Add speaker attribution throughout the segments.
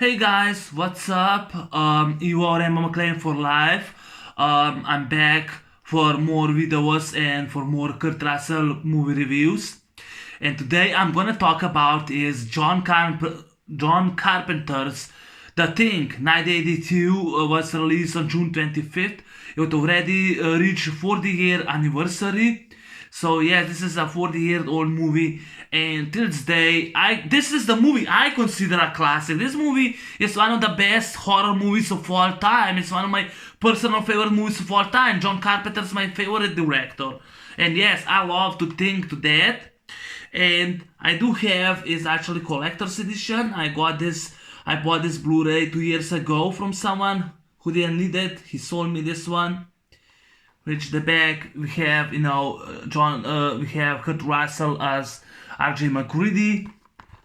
Speaker 1: Hey guys, what's up? You are Emma McLean for life. I'm back for more videos and for more Kurt Russell movie reviews. And today I'm gonna talk about is John Carpenter's The Thing. 1982 was released on June 25th. It already reached 40-year anniversary. So yeah, this is a 40-year-old movie, and till this day, this is the movie I consider a classic. This movie is one of the best horror movies of all time. It's one of my personal favorite movies of all time. John Carpenter is my favorite director, and yes, I love to think to that. And I do have is actually collector's edition. I bought this Blu-ray 2 years ago from someone who didn't need it. He sold me this one. Which the back we have, we have Kurt Russell as R.J. McGreedy,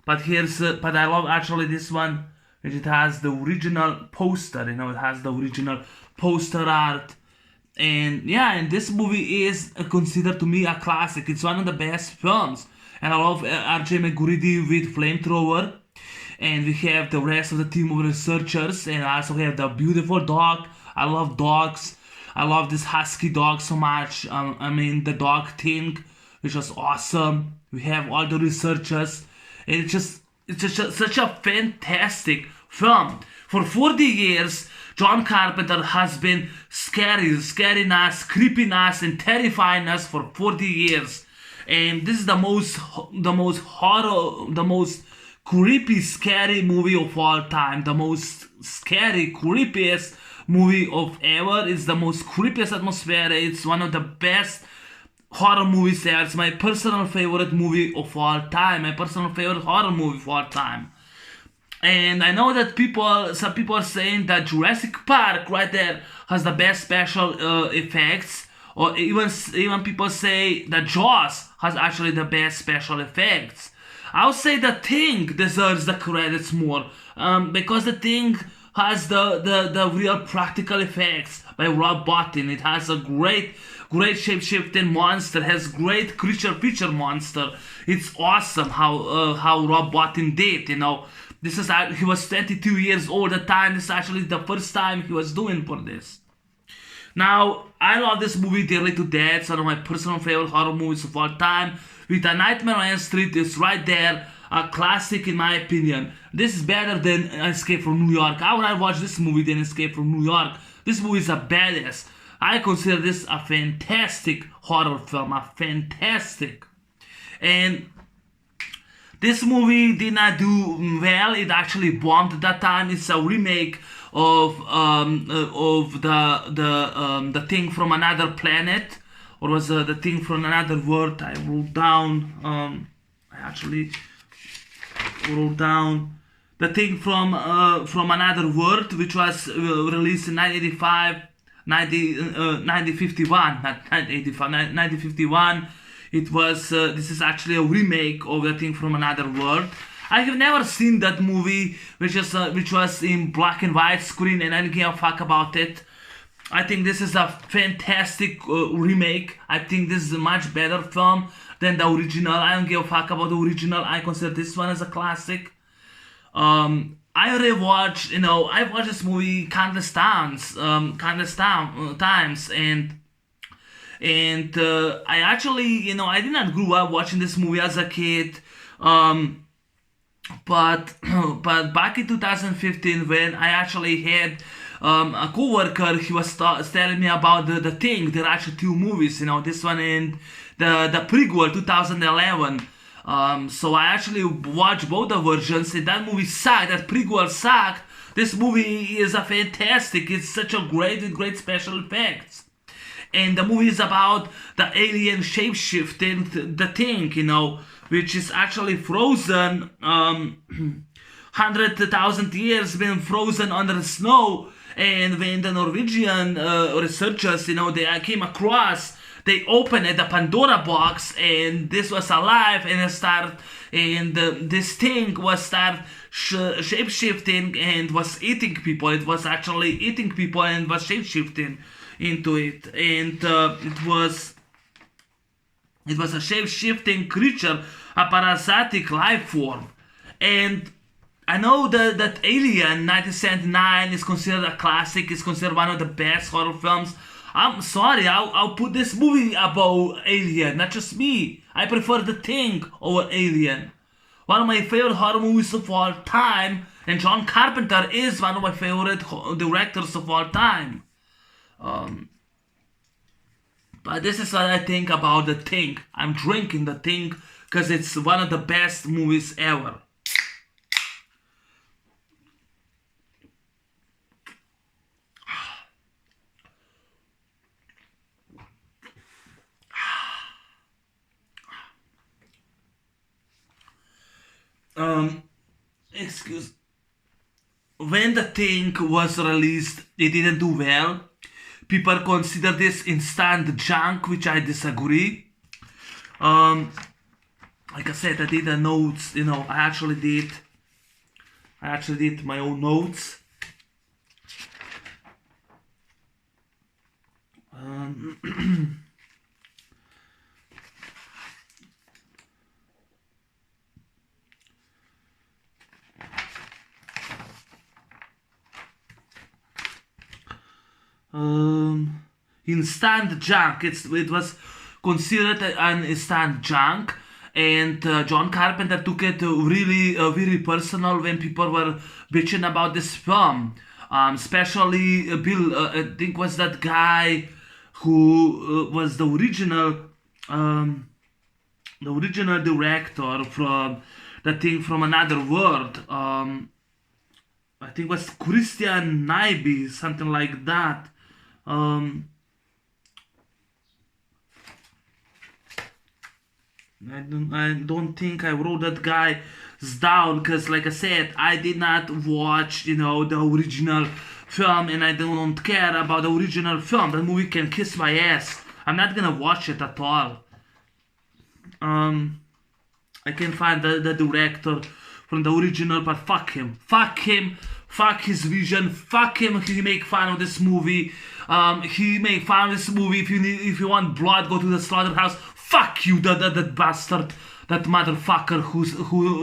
Speaker 1: but I love actually this one, which it has the original poster. It has the original poster art, and yeah, and this movie is considered to me a classic. It's one of the best films, and I love R.J. McGreedy with flamethrower, and we have the rest of the team of researchers, and I also have the beautiful dog. I love dogs. I love this husky dog so much. The dog thing, which was awesome. We have all the researchers. And it's just such a fantastic film. For 40 years, John Carpenter has been scaring us, creeping us, and terrifying us for 40 years. And this is the most creepy, scary movie of all time. The most scary, creepiest movie of ever. It's the most creepiest atmosphere. It's one of the best horror movies ever. It's my personal favorite movie of all time. My personal favorite horror movie of all time. And I know that some people are saying that Jurassic Park right there has the best special effects, or even people say that Jaws has actually the best special effects. I would say The Thing deserves the credits more, because The Thing has the real practical effects by Rob Bottin. It has a great shape-shifting monster, has great creature feature monster. It's awesome how Rob Bottin did, he was 22 years old at the time. This is actually the first time he was doing for this. Now, I love this movie dearly to death. It's one of my personal favorite horror movies of all time. With A Nightmare on Elm Street, it's right there. A classic in my opinion. This is better than Escape from New York. I would rather watch this movie than Escape from New York. This movie is a badass. I consider this a fantastic horror film. A fantastic. And this movie did not do well. It actually bombed at that time. It's a remake of the Thing from Another Planet, or was the Thing from Another World. I wrote down. Wrote down The Thing from Another World, which was released in 1951. It was this is actually a remake of The Thing from Another World. I have never seen that movie, which was in black and white screen, and I don't give a fuck about it. I think this is a fantastic remake. I think this is a much better film than the original. I don't give a fuck about the original. I consider this one as a classic. I rewatched, I watched this movie countless times, and I actually, I did not grow up watching this movie as a kid. But back in 2015, when I actually had a co-worker, he was telling me about the Thing. There are actually two movies, this one and the prequel 2011. So I actually watched both the versions, and that movie sucked. That prequel sucked. This movie is a fantastic. It's such a great special effects. And the movie is about the alien shape-shifting, the Thing, which is actually frozen, 100,000 years been frozen under the snow. And when the Norwegian researchers, they came across, they opened the Pandora box, and this was alive, and this thing was shape-shifting and was eating people. It was actually eating people and was shape-shifting into it, and it was a shape-shifting creature, a parasitic life form. And I know that Alien 1979 is considered a classic, is considered one of the best horror films. I'm sorry, I'll put this movie above Alien, not just me. I prefer The Thing over Alien. One of my favorite horror movies of all time, and John Carpenter is one of my favorite directors of all time. But this is what I think about The Thing. I'm drinking The Thing because it's one of the best movies ever. Excuse. When The Thing was released, it didn't do well. People consider this instant junk, which I disagree. Like I said, I did the notes. I actually did my own notes. Instant junk. It was considered an instant junk, and John Carpenter took it really very personal when people were bitching about this film. Especially Bill, I think was that guy who was the original director from The Thing from Another World. I think it was Christian Nyby, something like that. I don't think I wrote that guy's down because, like I said, I did not watch, the original film, and I don't care about the original film. The movie can kiss my ass. I'm not gonna watch it at all. I can find the director from the original, but fuck him, fuck his vision, fuck him. He make fun of this movie. He make fun of this movie. If you want blood, go to the slaughterhouse. Fuck you, that bastard, that motherfucker who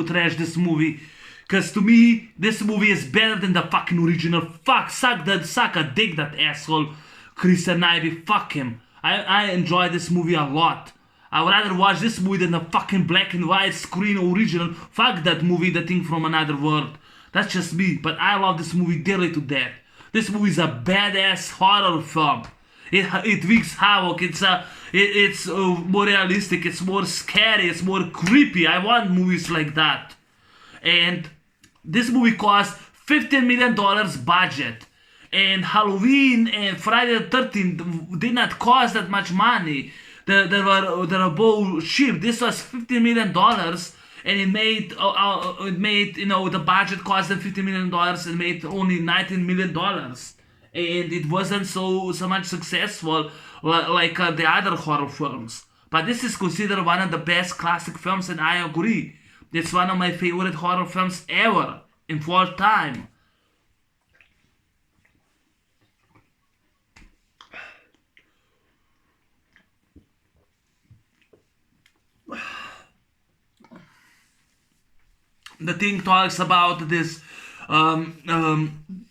Speaker 1: trashed this movie. Cause to me, this movie is better than the fucking original. Fuck, suck a dick, that asshole, Christian Nyby. Fuck him. I enjoy this movie a lot. I would rather watch this movie than the fucking black and white screen original. Fuck that movie, The Thing from Another World. That's just me, but I love this movie dearly to death. This movie is a badass horror film. It wreaks havoc. It's more realistic. It's more scary. It's more creepy. I want movies like that. And this movie cost $15 million budget. And Halloween and Friday the 13th did not cost that much money. They were both cheap. This was $15 million. And it made the budget cost them $50 million and made only $19 million, and it wasn't so much successful like the other horror films. But this is considered one of the best classic films, and I agree. It's one of my favorite horror films ever in all time. The Thing talks about this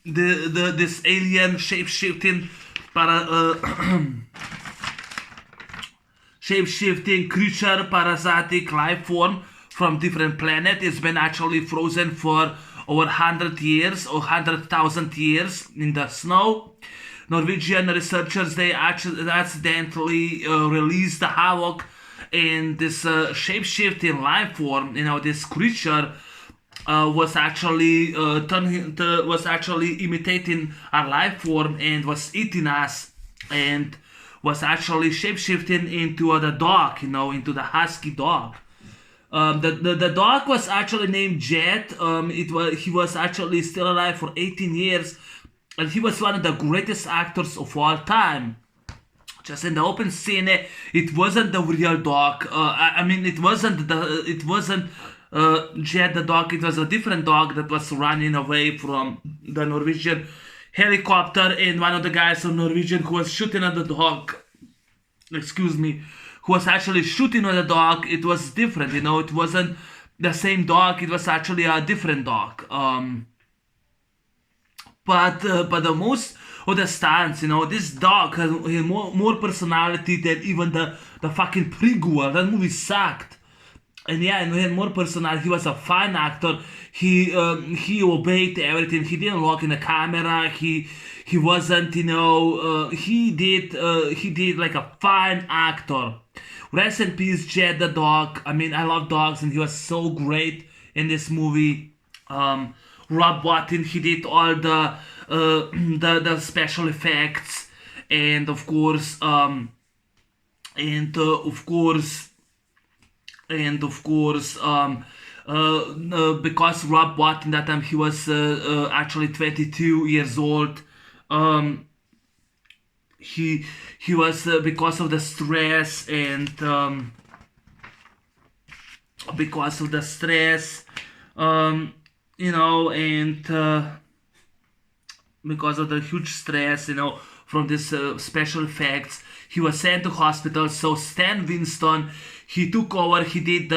Speaker 1: this alien shape-shifting shape-shifting creature, parasitic life form from different planet. It's been actually frozen for over 100 years or 100,000 years in the snow. Norwegian researchers, they accidentally released the havoc in this shape-shifting life form. This creature was actually imitating our life form and was eating us, and was actually shape-shifting into the dog, into the husky dog. The dog was actually named Jet. He was actually still alive for 18 years, and he was one of the greatest actors of all time. Just in the open scene, it wasn't the real dog. It wasn't Jet the dog. It was a different dog that was running away from the Norwegian helicopter, and one of the guys from Norwegian who was shooting at the dog, who was actually shooting at the dog, it was different. It wasn't the same dog. It was actually a different dog. But the most of the stunts, this dog has more personality than even the fucking prequel. That movie sucked. And yeah, and he had more personality. He was a fine actor. He obeyed everything. He didn't look in the camera. He wasn't, he did like a fine actor. Rest in peace, Jed the dog. I mean, I love dogs, and he was so great in this movie. Rob Bottin, he did all the special effects, and of course, because Rob Bottin that time he was actually 22 years old. He was because of the stress and because of the stress, and because of the huge stress, from this special effects, he was sent to hospital. So Stan Winston, he took over. He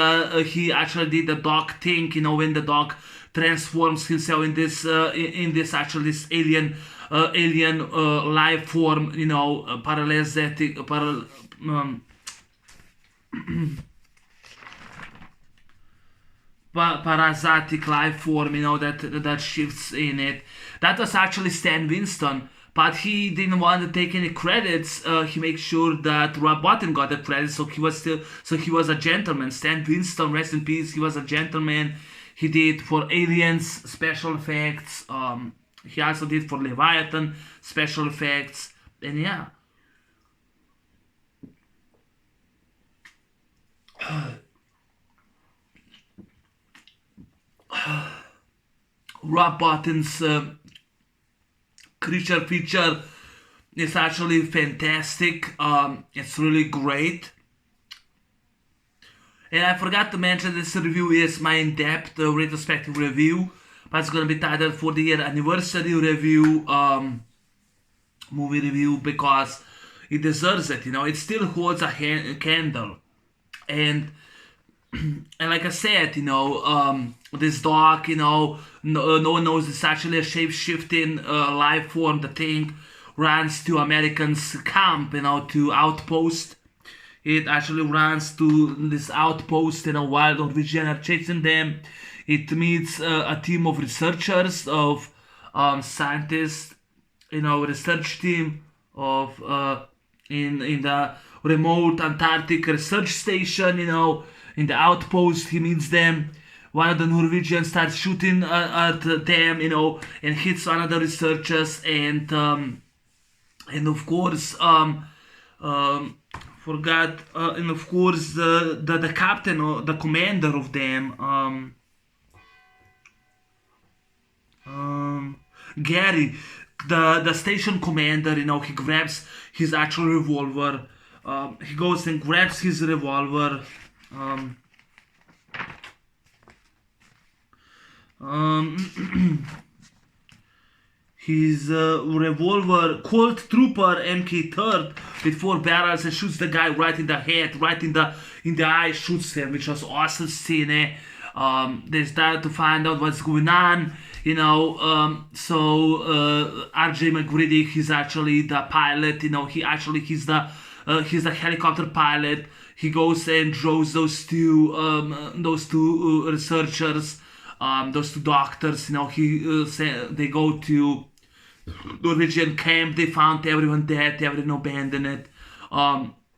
Speaker 1: actually did the dog thing, when the dog transforms himself in this this alien life form, parasitic life form, that shifts in it. That was actually Stan Winston, but he didn't want to take any credits. He made sure that Rob Bottin got the credits, so he was a gentleman. Stan Winston, rest in peace, he was a gentleman. He did for Aliens special effects. He also did for Leviathan special effects, and yeah. Rob Bottin's creature feature is actually fantastic. It's really great. And I forgot to mention this review is my in-depth retrospective review, but it's gonna be titled 40-year anniversary review, movie review, because it deserves it. It still holds a candle, and like I said, this dog, no one knows it's actually a shape-shifting life form. The thing runs to Americans' camp, to outpost. It actually runs to this outpost, while Norwegians are chasing them. It meets a team of researchers, of scientists, research team of in the remote Antarctic research station, in the outpost. He meets them. One of the Norwegians starts shooting at them, and hits one of the researchers, and of course, and of course the captain or the commander of them, Gary, the station commander, he grabs his actual revolver. He goes and grabs his revolver. His revolver, Colt Trooper MK3 with 4 barrels, and shoots the guy right in the head, right in the eye, shoots him, which was awesome scene. They start to find out what's going on, so RJ McGrady, he's actually the pilot, he's the helicopter pilot. He goes and draws those two researchers, those 2 doctors. They go to Norwegian camp. They found everyone dead. Everyone abandoned it.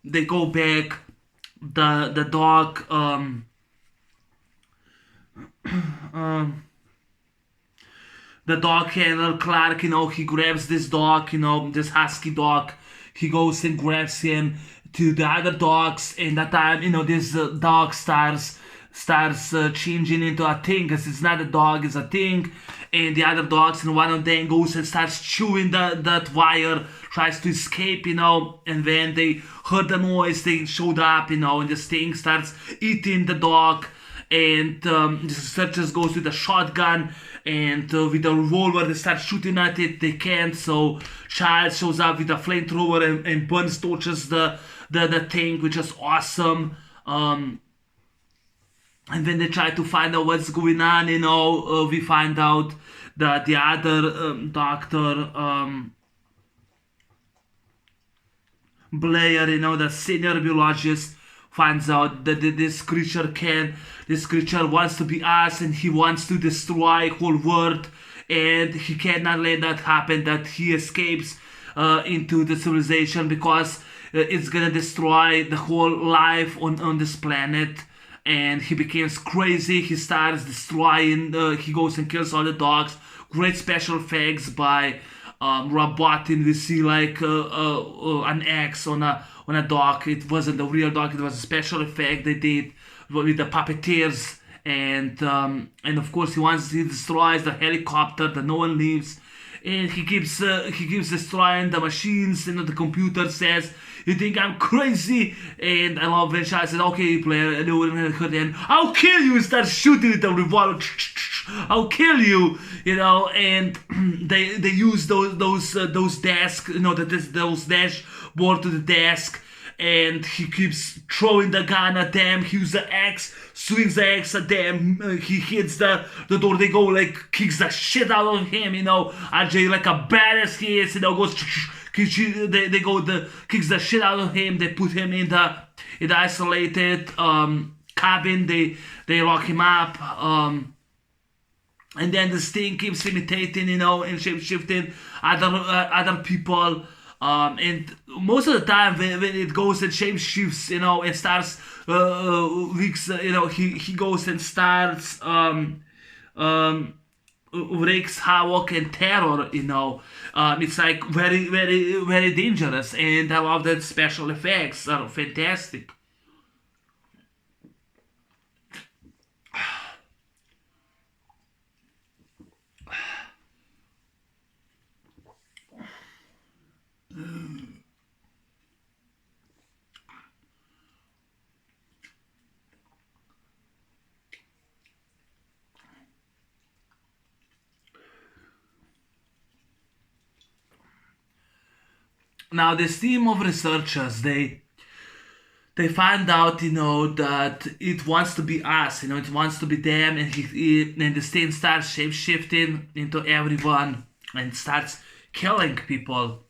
Speaker 1: They go back. The dog. The dog handler Clark. He grabs this dog. This husky dog. He goes and grabs him to the other dogs. And that time, this dog starts changing into a thing, because it's not a dog, it's a thing. And the other dogs, and one of them goes and starts chewing that wire, tries to escape, and when they heard the noise, they showed up, and this thing starts eating the dog. And the researchers goes with a shotgun, and with a revolver they start shooting at it. They can't, so Child shows up with a flamethrower and burns, torches the thing, which is awesome. And when they try to find out what's going on, we find out that the other doctor, Blair, the senior biologist, finds out that this creature wants to be us, and he wants to destroy whole world, and he cannot let that happen, that he escapes into the civilization, because it's gonna destroy the whole life on this planet. And he becomes crazy. He starts destroying. He goes and kills all the dogs. Great special effects by Rob Bottin. We see like an X on a dog. It wasn't a real dog. It was a special effect they did with the puppeteers. And of course he destroys the helicopter that no one leaves. And he keeps destroying the machines. The computer says, "You think I'm crazy?" And I love when Shai says, "Okay, player, and I'll kill you." And starts shooting with the revolver. "I'll kill you," And they use those desks, those dashboard to the desk. And he keeps throwing the gun at them. He uses the axe, swings the axe at them. He hits the door. They go like, kicks the shit out of him. RJ like a badass he is. Goes. They go kicks the shit out of him. They put him in the isolated cabin. They lock him up. And then this thing keeps imitating, and shape-shifting other people. And most of the time when it goes and shape shifts, and starts he goes and starts wreaks havoc and terror. It's like very, very, very dangerous, and I love that special effects are fantastic. Now this team of researchers, they find out, that it wants to be us, it wants to be them, and this thing starts shape shifting into everyone and starts killing people.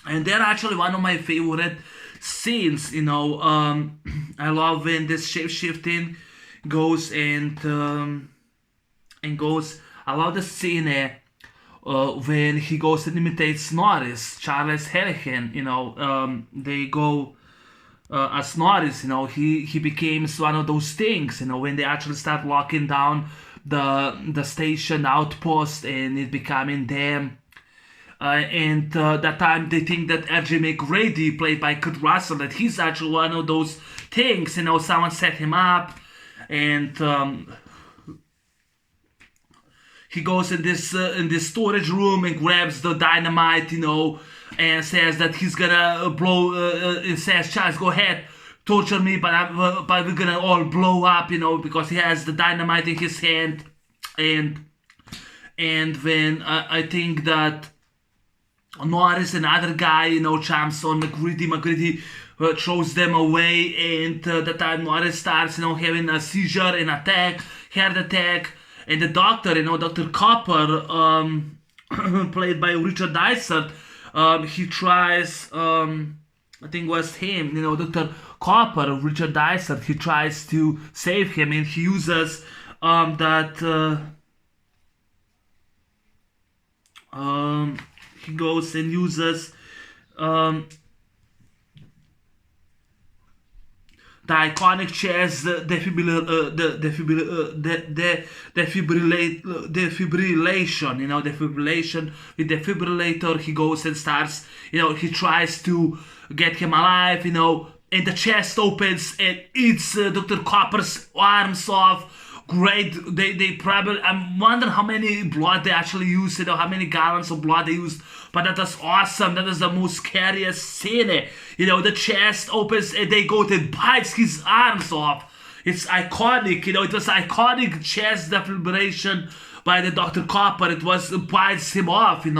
Speaker 1: And they're actually one of my favorite scenes. I love when this shape shifting goes and goes. I love the scene. When he goes and imitates Norris, Charles Helican, they go as Norris, he becomes one of those things, when they actually start locking down the station outpost and it becoming them. And that time they think that R.J. McGrady, played by Kurt Russell, that he's actually one of those things, someone set him up, and he goes in this storage room and grabs the dynamite, and says that he's gonna blow. And says, "Charles, go ahead, torture me, but we're gonna all blow up," because he has the dynamite in his hand. And when I think that Norris and other guy, jumps on McGrady throws them away, and the time Norris starts, having a seizure and heart attack. And the doctor, Dr. Copper, played by Richard Dysart, he tries, I think it was him, Dr. Copper, Richard Dysart, he tries to save him, and he uses he goes and uses the iconic chest defibrillation. With defibrillator, he goes and starts, he tries to get him alive, and the chest opens and eats Dr. Copper's arms off. Great, they probably, I wonder how many blood they actually used, how many gallons of blood they used, but that was awesome. That is the most scariest scene. The chest opens and they go to bites his arms off. It's iconic, it was iconic chest defibrillation by the Dr. Copper. It was bites him off, and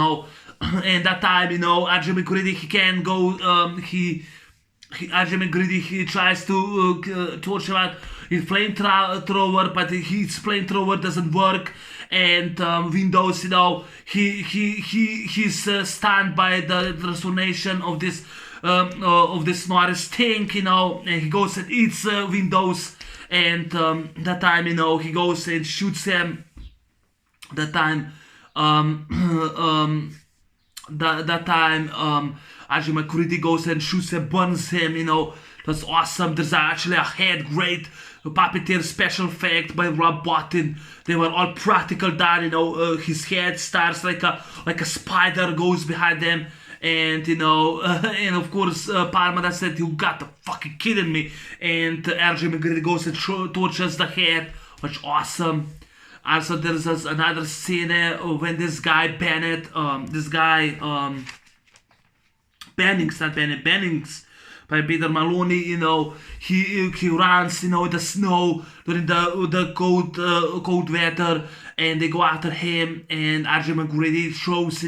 Speaker 1: that time, R.J. McGrady, he can go, R.J. McGrady, he tries to torture out, his flamethrower, but his flamethrower doesn't work, and Windows, he's stunned by the transformation of this Norris thing, and he goes and eats Windows, and that time, he goes and shoots him. That time, that time, Ajay McCready goes and shoots and burns him. That's awesome. There's actually a head, great puppeteer special effect by Rob Bottin. They were all practical done. His head starts like a spider goes behind them. And and of course Palmer said, "You got to fucking kidding me!" And RJ McGrady goes and tortures the head, which awesome. Also, there's another scene when this guy Bennett, Bennings, by Peter Maloney, he runs, in the snow during the cold weather, and they go after him, and RJ McGrady shows,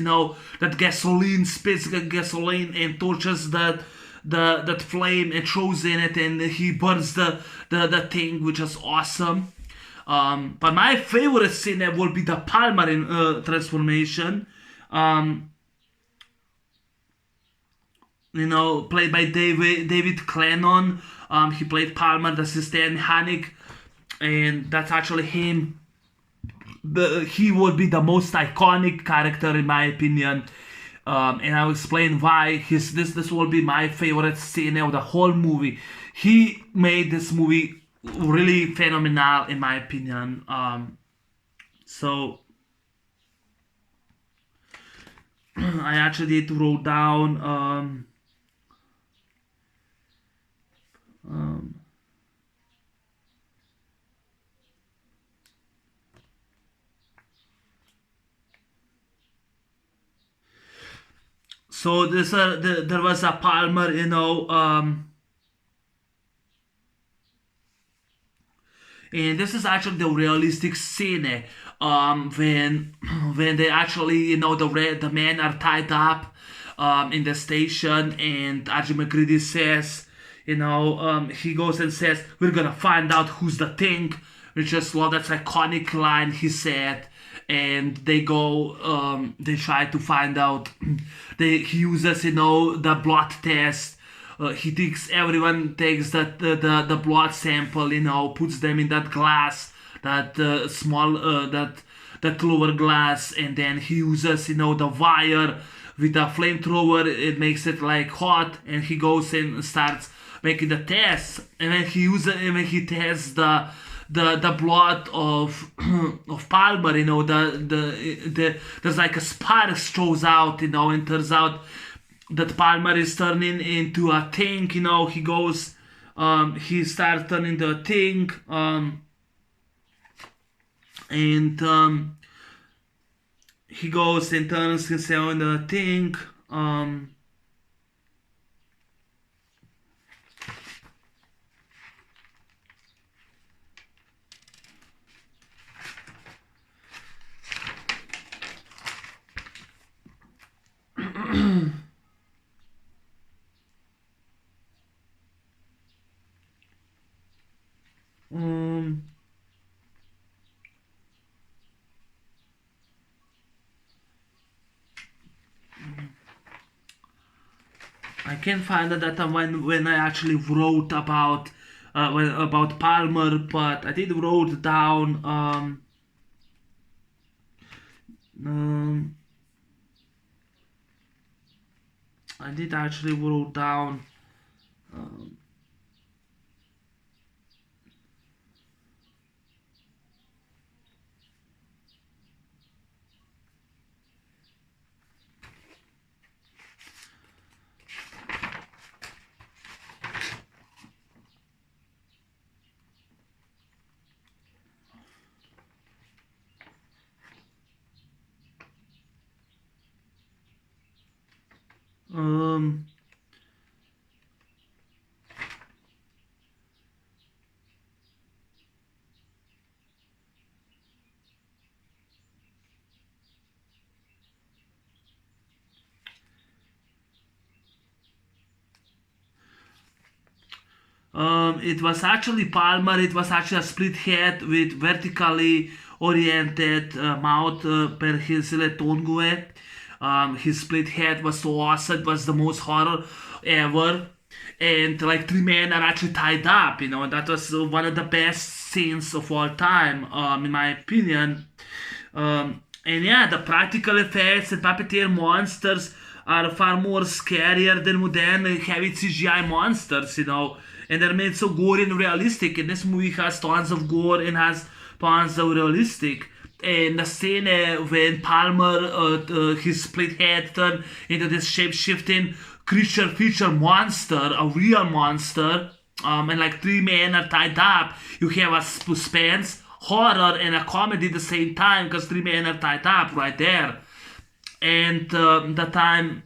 Speaker 1: that gasoline, spits gasoline, and torches that flame and throws in it, and he burns the thing, which is awesome. But my favorite scene will be the Palmer in transformation. Played by David Clennon. He played Palmer, the Stan Mechanic, and that's actually him. He would be the most iconic character in my opinion, and I'll explain why. This will be my favorite scene of the whole movie. He made this movie really phenomenal in my opinion. So I actually did wrote down so there was a Palmer, and this is actually the realistic scene when they actually, the men are tied up in the station, and RJ McCready says, he goes and says, "We're gonna find out who's the thing," which is that's iconic line he said. And they go, they try to find out. He uses, the blood test. Everyone takes the blood sample, puts them in that glass, that small, that lower glass, and then he uses, the wire with a flamethrower. It makes it like hot, and he goes and starts making the test, and then he tests the blood of Palmer, there's like a spark throws out, and turns out that Palmer is turning into a thing, he goes, he starts turning into a thing, and he goes and turns himself into a thing, I can't find that when I actually wrote about Palmer, but I did wrote down I did actually wrote down It was actually Palmer. It was actually a split head with vertically oriented mouth per his Tongue. His split head was so awesome. It was the most horror ever. And like three men are actually tied up, and that was one of the best scenes of all time, in my opinion. And yeah, the practical effects and puppeteer monsters are far more scarier than heavy CGI monsters, and they're made so gory and realistic. And this movie has tons of gore and has tons of realistic. And the scene when Palmer, his split head turned into this shape-shifting creature feature monster, a real monster, and like three men are tied up. You have a suspense, horror, and a comedy at the same time because three men are tied up right there. And the time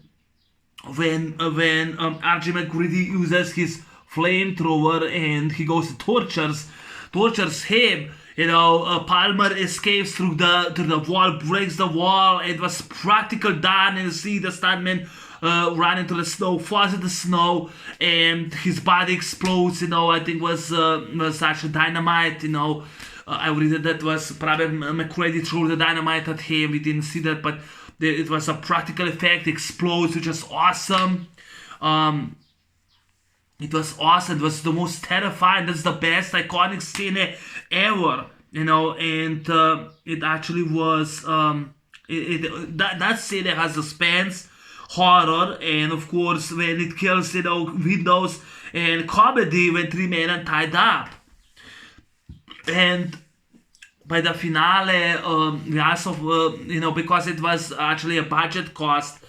Speaker 1: when R.J. McCready uses his flamethrower and he goes to tortures him. Palmer escapes through the wall, breaks the wall. It was practical done, and you see the stuntman run into the snow, falls in the snow, and his body explodes. I think was actually dynamite. I read that was probably McCready threw the dynamite at him. We didn't see that, but it was a practical effect. Explodes, which was awesome. It was awesome. It was the most terrifying. That's the best iconic scene ever. And it actually was. That scene has suspense, horror, and of course when it kills, windows, and comedy when three men are tied up. And by the finale, we also, because it was actually a budget cost.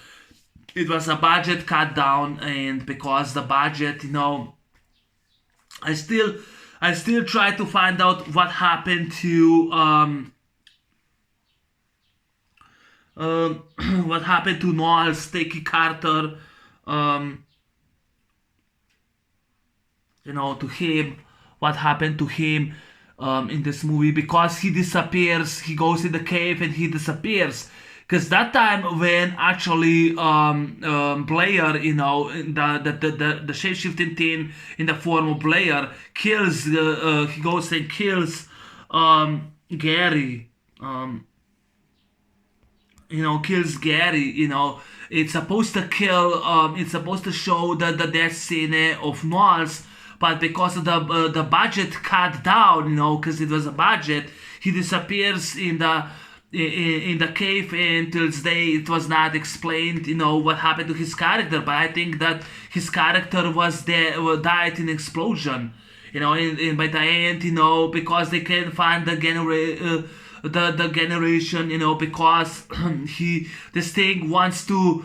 Speaker 1: It was a budget cut down, and because the budget, I still try to find out what happened to what happened to Noel Sticky Carter, to him, what happened to him in this movie, because he disappears. He goes in the cave and he disappears. Because that time when actually Blair, the shape-shifting thing in the form of Blair kills, he goes and kills Gary. Kills Gary. It's supposed to kill. It's supposed to show the death scene of Knowles, but because of the budget cut down, because it was a budget, he disappears in the cave, and till this day it was not explained, what happened to his character. But I think that his character was died in explosion, and by the end, because they can't find the generation, because this thing wants to,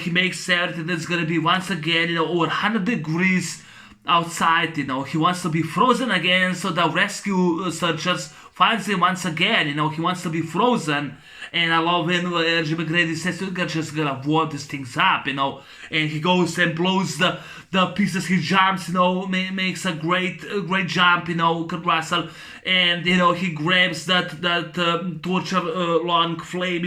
Speaker 1: he makes certain it's gonna be once again, over 100 degrees outside. He wants to be frozen again, so the rescue searchers finds him once again. He wants to be frozen. And I love when R.J. McCready says, "You're just gonna blow these things up," and he goes and blows the pieces. He jumps, makes a great jump, Kurt Russell, and he grabs that torture long flame,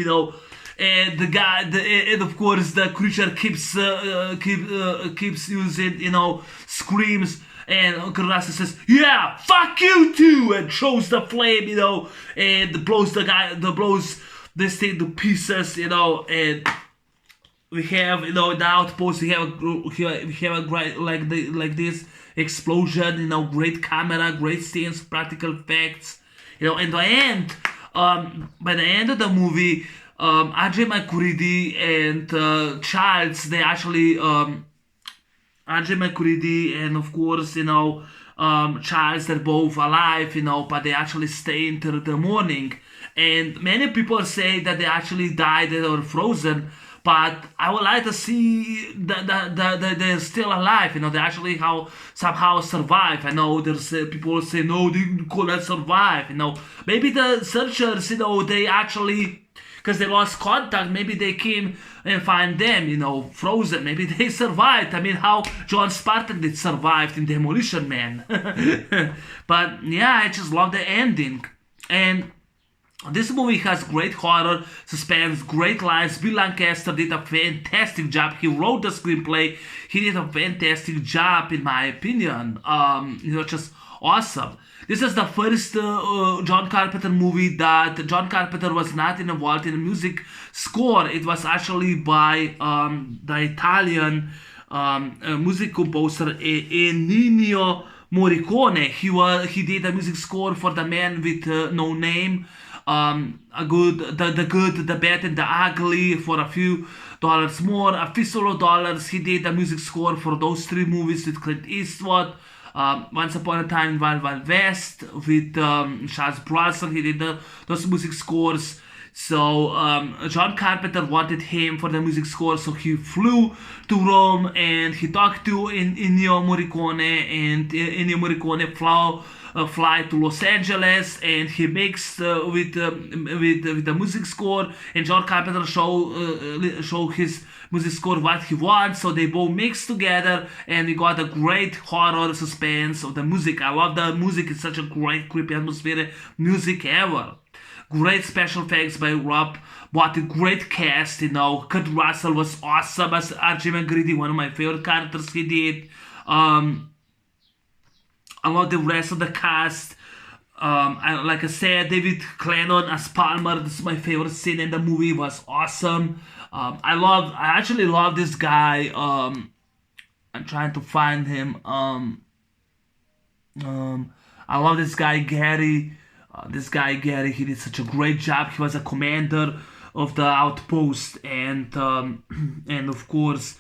Speaker 1: and the guy, and of course the creature keeps using, screams. And Kurt Russell says, "Yeah, fuck you too," and throws the flame, and blows this thing to pieces, and we have, in the outpost, we have a great, like this explosion, great camera, great scenes, practical effects, in the end, by the end of the movie, R.J. McCready and Childs, they actually, R.J. McCready and of course, Childs, they're both alive, but they actually stay until the morning. And many people say that they actually died or frozen, but I would like to see that they're still alive. They actually somehow survive. I know there's people say no, they couldn't survive. Maybe the searchers, they actually, because they lost contact, maybe they came and find them, frozen. Maybe they survived. I mean, how John Spartan did survive in Demolition Man. But yeah, I just love the ending. And This movie has great horror, suspense, great lines. Bill Lancaster did a fantastic job. He wrote the screenplay. He did a fantastic job, in my opinion. Just awesome. This is the first John Carpenter movie that John Carpenter was not involved in the music score. It was actually by the Italian music composer Ennio Morricone. He did a music score for The Man with No Name, the good, the bad, and the ugly for a few dollars more, a fistful of dollars. He did a music score for those three movies with Clint Eastwood. Once Upon a Time in Wild Wild West with Charles Bronson. He did those music scores. So John Carpenter wanted him for the music score, so he flew to Rome and he talked to Ennio Morricone, and Ennio Morricone fly to Los Angeles, and he mixed with the music score, and John Carpenter show his music score what he wants, so they both mixed together, and we got a great horror suspense of the music. I love the music. It's such a great creepy atmosphere music ever. Great special effects by Rob Bottin, great cast, Kurt Russell was awesome as Archie McGreedy, one of my favorite characters he did. I love the rest of the cast. Like I said, David Clennon as Palmer. This is my favorite scene in the movie. Was awesome. I actually love this guy. I'm trying to find him. I love this guy Gary. He did such a great job. He was a commander of the outpost, and of course,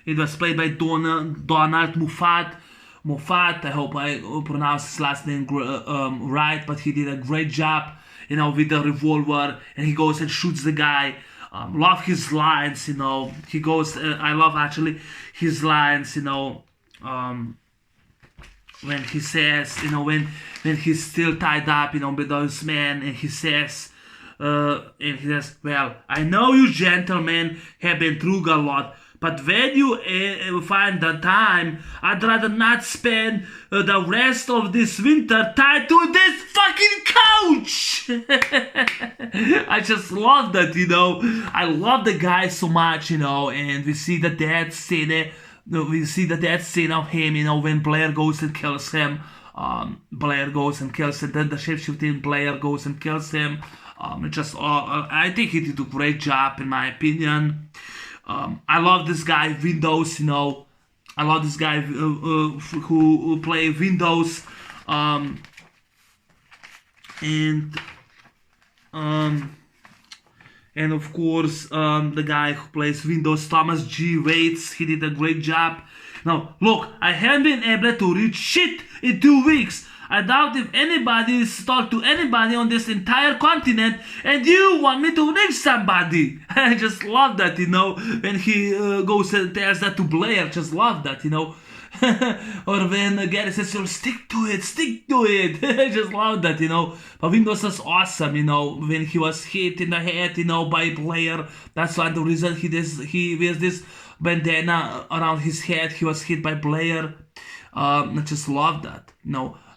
Speaker 1: it was played by Donald Moffat. I hope I pronounced his last name right, but he did a great job, with the revolver, and he goes and shoots the guy. Love his lines, He goes. I love actually his lines, when he says, when he's still tied up, with those men, and he says, well, I know you gentlemen have been through a lot, but when you find the time, I'd rather not spend the rest of this winter tied to this fucking couch. I just love that, I love the guy so much, and we see the death scene. Of him, when Blair goes and kills him. Then the shape-shifting Blair goes and kills him. I think he did a great job, in my opinion. I love this guy Windows. I love this guy who play Windows. And of course, the guy who plays Windows, Thomas G. Waits, he did a great job. Now, look, I haven't been able to read shit in 2 weeks. I doubt if anybody's talked to anybody on this entire continent, and you want me to reach somebody. I just love that, when he goes and tells that to Blair. Just love that, Or when Gary says, stick to it. I just love that, But Windows was awesome, when he was hit in the head, by Blair. That's why the reason he wears this bandana around his head. He was hit by Blair. I just love that,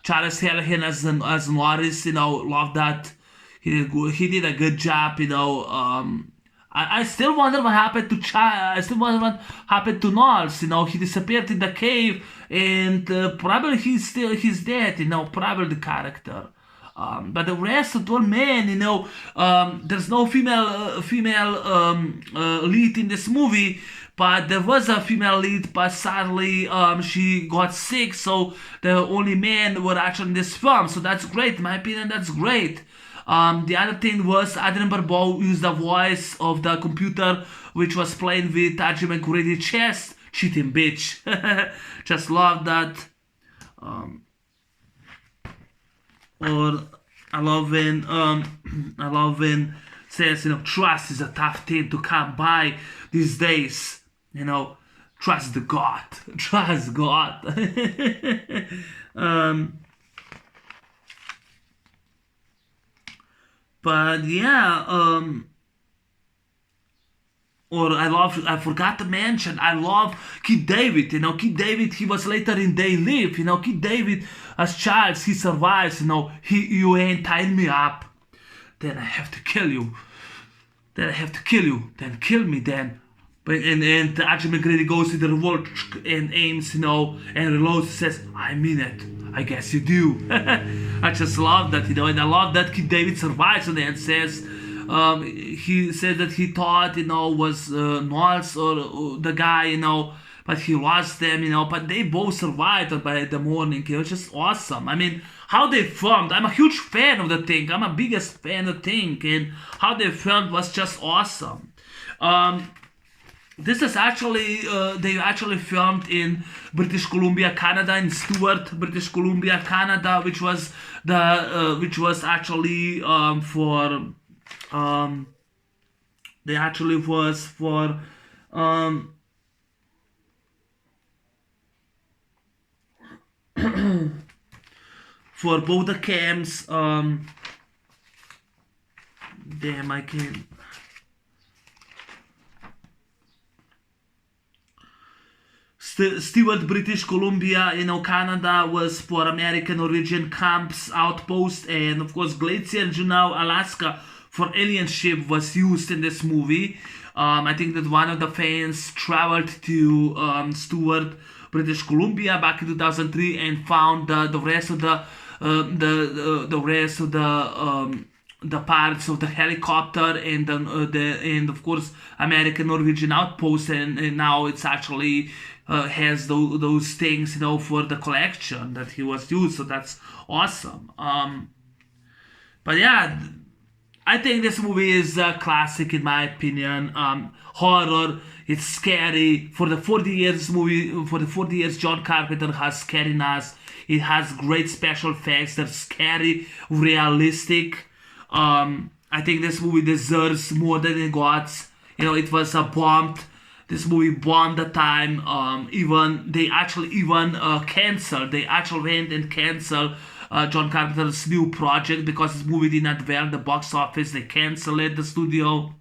Speaker 1: Charles Hallahan as Norris, love that. He did a good job, I still wonder what happened to I still wonder what happened to Norris. He disappeared in the cave, and probably he's dead. Probably the character. But the rest of the men, there's no female lead in this movie. But there was a female lead, but sadly she got sick, so the only men were actually in this film. So that's great, in my opinion. That's great. The other thing was Adrian Barbeau used the voice of the computer, which was playing with Archie McGrady chess. Cheating bitch. Just love that. Or I love when says, trust is a tough thing to come by these days. Trust the God. Trust God. But yeah, I forgot to mention, I love Keith David. Keith David, he was later in They Live. Keith David, as Charles, he survives. You ain't tying me up, then I have to kill you. Then kill me, then. And actually McGrady goes to the revolt and aims, and reloads and says, I mean it. I guess you do. I just love that, and I love that Keith David survives on it and says, he said that he thought, was Knowles or the guy, but he lost them, but they both survived by the morning. It was just awesome. I mean, how they filmed, I'm a huge fan of the thing. I'm a biggest fan of the thing, and how they filmed was just awesome. This is actually, they actually filmed in British Columbia, Canada, in Stewart, British Columbia, Canada, which was actually for, they actually was for, for both the camps. Damn, I can't. Stewart, British Columbia, Canada was for American Norwegian camps, outpost, and of course Glacier, Juneau, Alaska for alien ship was used in this movie. I think that one of the fans traveled to Stewart, British Columbia back in 2003 and found the rest of the parts of the helicopter and and of course American Norwegian outpost, and now it's actually has those things for the collection that he was used. So that's awesome. But yeah, I think this movie is a classic in my opinion. Horror, it's scary. For the 40 years John Carpenter has scariness. It has great special effects. They're scary, realistic. I think this movie deserves more than it got. It was a bombed. This movie bombed the time. They actually canceled. They actually went and canceled John Carpenter's new project because this movie did not well at the box office. They canceled it, the studio.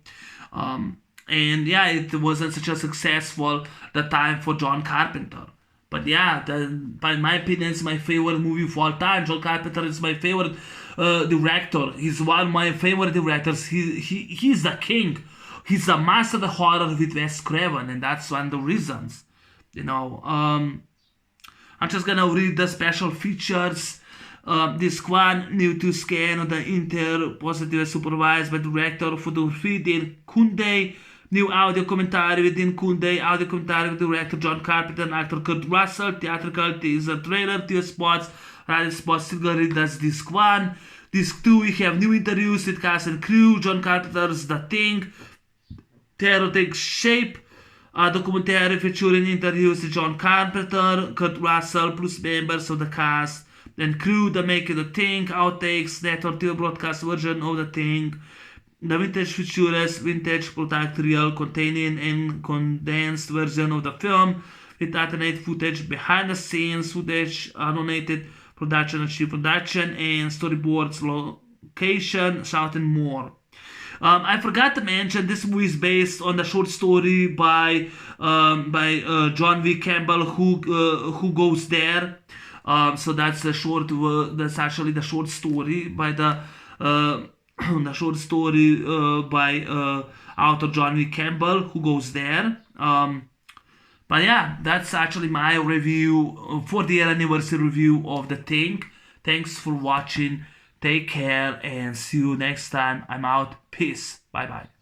Speaker 1: And yeah, it wasn't such a successful the time for John Carpenter. But yeah, by my opinion, it's my favorite movie of all time. John Carpenter is my favorite director. He's one of my favorite directors. He's the king. He's the master of the horror with Wes Craven, and that's one of the reasons. I'm just gonna read the special features. Disc 1, new to scan on the Inter, positive supervised by director, photography, Dean Kunde. New audio commentary with Dean Kunde, audio commentary with director John Carpenter and actor Kurt Russell, theatrical teaser trailer, two spots, radio spots, similarly that's disc 1. Disc 2, we have new interviews with cast and crew, John Carpenter's The Thing, Terror Takes Shape, documentary featuring interviews with John Carpenter, Kurt Russell, plus members of the cast and crew, The Making of the Thing, outtakes, network TV broadcast version of The Thing, the vintage features, vintage product reel containing and condensed version of the film, with alternate footage, behind the scenes footage, annotated production and chief production, and storyboards, location, shout and more. I forgot to mention this movie is based on the short story by John V. Campbell, who goes there. So that's the short. That's actually the short story by the short story by author John V. Campbell, who goes there. But yeah, that's actually my review for the anniversary review of The Thing. Thanks for watching. Take care and see you next time. I'm out. Peace. Bye bye.